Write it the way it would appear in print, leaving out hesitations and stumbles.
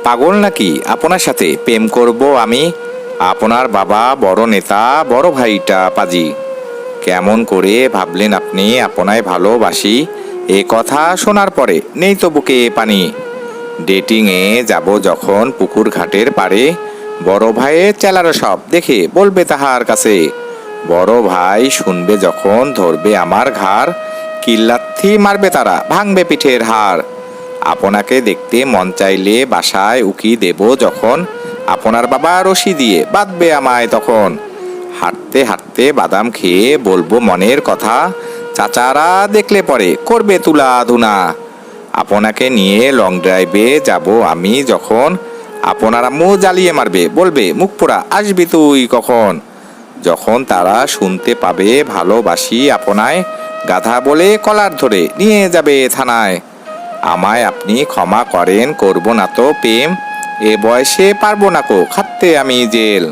পাগল নাকি আপনার সাথে প্রেম করব আমি? আপনার বাবা বড় নেতা, বড় ভাইটা পাজি। কেমন করে ভাবলেন আপনি আপনায় ভালোবাসি? এ কথা শোনার পরে নেই তো বুকে পানি। ডেটিংয়ে যাব যখন পুকুর ঘাটের পাড়ে, বড় ভাইয়ের চেলারা সব দেখে বলবে তাহার কাছে। বড় ভাই শুনবে যখন ধরবে আমার ঘাড়, কিল্লাথি মারবে তারা, ভাঙবে পিঠের হাড়। আপনাকে দেখতে মন চাইলে বাসায় উকি দেব যখন, আপনার বাবা রশি দিয়ে বাঁধবে আমায় তখন। হাঁটতে হাঁটতে বাদাম খেয়ে বলবো মনের কথা, চাচারা দেখলে পরে করবে তুলা ধুনা। আপনাকে নিয়ে লং ড্রাইভে যাব আমি যখন, আপনার আম্মু জ্বালিয়ে মারবে, বলবে মুখ পোড়া আসবি তুই কখন। যখন তারা শুনতে পাবে ভালোবাসি আপনায়, গাধা বলে কলার ধরে নিয়ে যাবে থানায়। আমায় আপনি ক্ষমা করেন, করব না তো প্রেম, এ বয়সে পারবো না কো খাটতে আমি জেল।